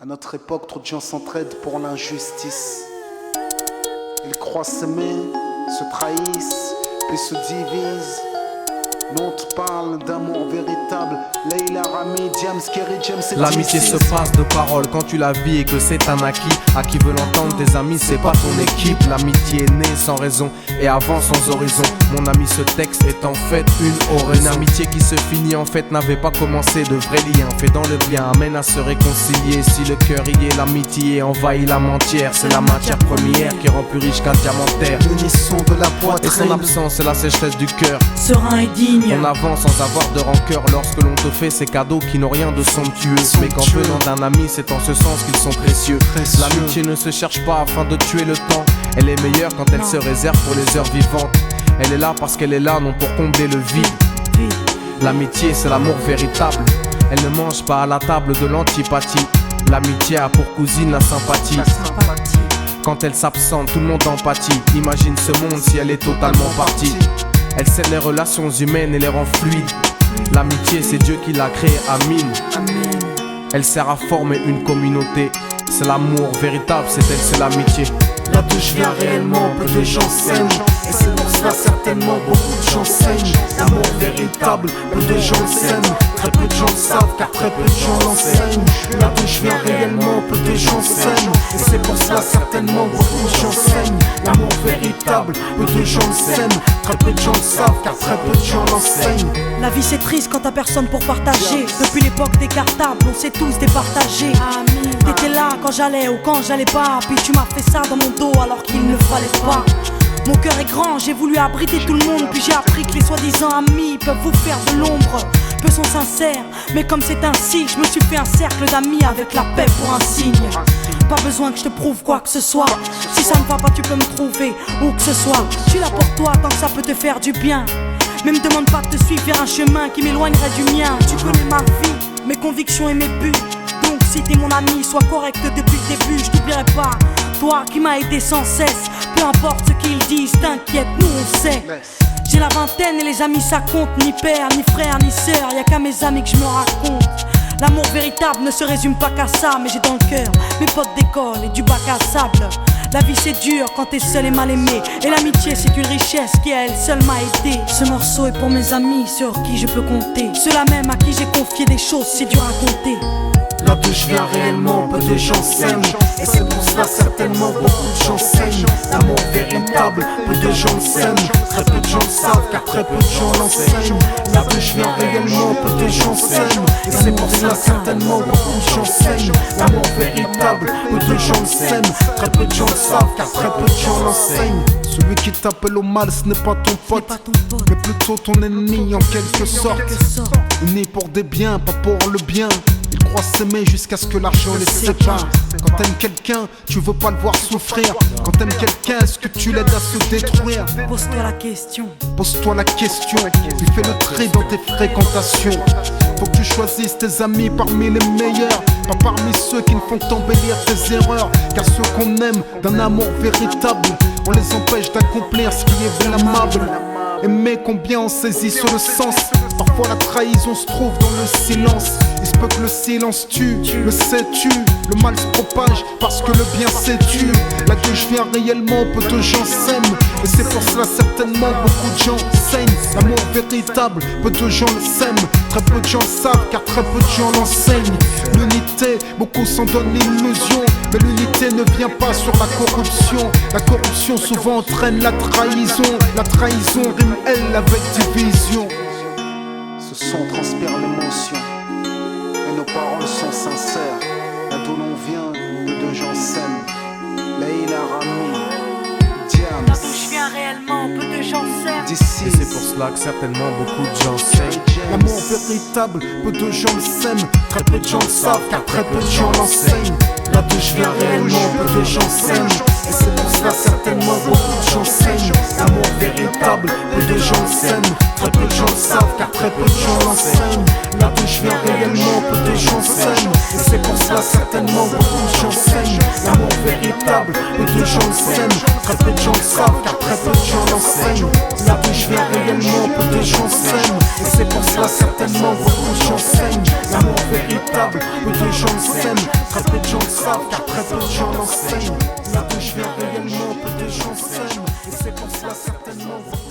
À notre époque, trop de gens s'entraident pour l'injustice. Ils croient s'aimer, se trahissent, puis se divisent. Nous on te parle d'amour véritable. Leila, Rami, James, Kerry, James et l'amitié se passe de paroles quand tu la vis et que c'est un acquis. À qui veut l'entendre, tes amis, c'est pas ton équipe. L'amitié est née sans raison et avant sans horizon. Mon ami, ce texte est en fait une oraison. Une amitié qui se finit en fait n'avait pas commencé. De vrais liens faits dans le bien amènent à se réconcilier. Si le cœur y est, l'amitié envahit l'âme entière. C'est la matière première qui rend plus riche qu'un diamantaire. L'unisson de la poitrine et son absence, c'est la sécheresse du cœur. Serein et digne. On avance sans avoir de rancœur lorsque l'on te fait ces cadeaux qui n'ont rien de somptueux. Mais qu'en venant d'un ami, c'est en ce sens qu'ils sont précieux. L'amitié ne se cherche pas afin de tuer le temps. Elle est meilleure quand elle se réserve pour les heures vivantes. Elle est là parce qu'elle est là, non pour combler le vide. L'amitié, c'est l'amour véritable. Elle ne mange pas à la table de l'antipathie. L'amitié a pour cousine la sympathie. Quand elle s'absente, tout le monde empathie. Imagine ce monde si elle est totalement partie. Elle scelle les relations humaines et les rend fluides. L'amitié, c'est Dieu qui l'a créée, Amin. Elle sert à former une communauté. C'est l'amour véritable, c'est elle, c'est l'amitié. Là d'où je viens réellement, peu de gens s'aiment. Et c'est pour cela certainement beaucoup de gens saignent. L'amour véritable, peu de gens le s'aiment. Très peu de gens le savent car très peu de gens l'enseignent. Là d'où je viens réellement, peu de gens s'aiment. Et c'est pour cela certainement beaucoup de gens saignent. L'amour véritable, peu de gens le s'aiment. Très peu de gens le savent car très peu de gens l'enseignent. La vie c'est triste quand t'as personne pour partager. Depuis l'époque des cartables, on s'est tous départagés. T'étais là quand j'allais ou quand j'allais pas. Puis tu m'as fait ça dans mon dos alors qu'il ne fallait pas. Mon cœur est grand, j'ai voulu abriter tout le monde. Puis j'ai appris que les soi-disant amis peuvent vous faire de l'ombre. Peu sont sincères, mais comme c'est ainsi, je me suis fait un cercle d'amis avec la paix pour un signe. Pas besoin que je te prouve quoi que ce soit. Si ça ne va pas tu peux me trouver où que ce soit. Je suis là pour toi tant que ça peut te faire du bien. Mais me demande pas de te suivre vers un chemin qui m'éloignerait du mien. Tu connais ma vie, mes convictions et mes buts. Donc si t'es mon ami, sois correct depuis le début. Je t'oublierai pas, toi qui m'as aidé sans cesse. Peu importe ce qu'ils disent, t'inquiète, nous on sait. J'ai la vingtaine et les amis ça compte. Ni père, ni frère, ni sœur, y'a qu'à mes amis que je me raconte. L'amour véritable ne se résume pas qu'à ça. Mais j'ai dans le cœur mes potes d'école et du bac à sable. La vie c'est dur quand t'es seul et mal aimé. Et l'amitié c'est une richesse qui à elle seule m'a aidé. Ce morceau est pour mes amis sur qui je peux compter. Ceux-là même à qui j'ai confié des choses c'est dur à compter. Là d'où je viens réellement, peu de gens s'aiment. Et c'est pour cela certainement beaucoup de gens saignent. L'amour véritable, peu de gens le s'aiment. Très peu de gens le savent car très peu de gens l'enseignent. Là d'où je viens réellement, peu de gens s'aiment. Et c'est pour cela certainement beaucoup de gens saignent. L'amour véritable, peu de gens le s'aiment. Très peu de gens le savent car très peu de gens l'enseignent. Celui qui t'appelle au mal ce n'est pas ton pote, mais plutôt ton ennemi en quelque sorte. Unis pour des biens, pas pour le bien. Ils croient s'aimer jusqu'à ce que l'argent les sépare. Quand t'aimes quelqu'un, tu veux pas le voir souffrir. Quand t'aimes quelqu'un, est-ce que tu l'aides à se détruire? Pose-toi la question. Pose-toi la question, puis fais le tri dans tes fréquentations. Faut que tu choisisses tes amis parmi les meilleurs, pas parmi ceux qui ne font qu'embellir tes erreurs. Car ceux qu'on aime d'un amour véritable, on les empêche d'accomplir ce qui est blâmable. Aimer combien on saisit sur le sens. Parfois la trahison se trouve dans le silence. Il se peut que le silence tue, le sais-tu. Le mal se propage parce que le bien s'étue. Là que je viens réellement, peu de gens s'aiment. Et c'est pour cela certainement beaucoup de gens saignent. L'amour véritable, peu de gens le s'aiment. Très peu de gens le savent car très peu de gens l'enseignent. L'unité, beaucoup s'en donnent l'illusion. Mais l'unité ne vient pas sur la corruption. La corruption souvent entraîne la trahison. La trahison rime elle avec division. Ce son transpire l'émotion et nos paroles sont sincères. Là d'où l'on vient, peu de gens s'aiment. Leila, Rami, James. Là d'où je viens réellement, peu de gens s'aiment. D'ici, Et c'est pour cela que certainement beaucoup de gens s'aiment. l'amour véritable, peu de gens le s'aiment. Très peu de gens le savent car très peu de gens l'enseignent. Là d'où je viens réellement, peu de gens s'aiment. Et c'est pour cela cela certainement beaucoup de gens saignent. L'amour véritable, peu de gens le s'aiment. Très peu de gens le savent car très peu de gens l'enseignent. Là d'où je viens réellement, peu de gens s'aiment. Et c'est pour cela certainement beaucoup de gens saignent. L'amour véritable, peu de gens le s'aiment. Très peu de gens le savent car très peu de gens l'enseignent. Là d'où je viens réellement, peu de gens s'aiment. Et c'est pour cela certainement beaucoup de gens saignent. L'amour véritable, peu de gens le s'aiment. Très peu de gens le savent car très peu de gens l'enseignent. Là d'où je viens réellement, peu de gens s'aiment. Et c'est pour cela certainement beaucoup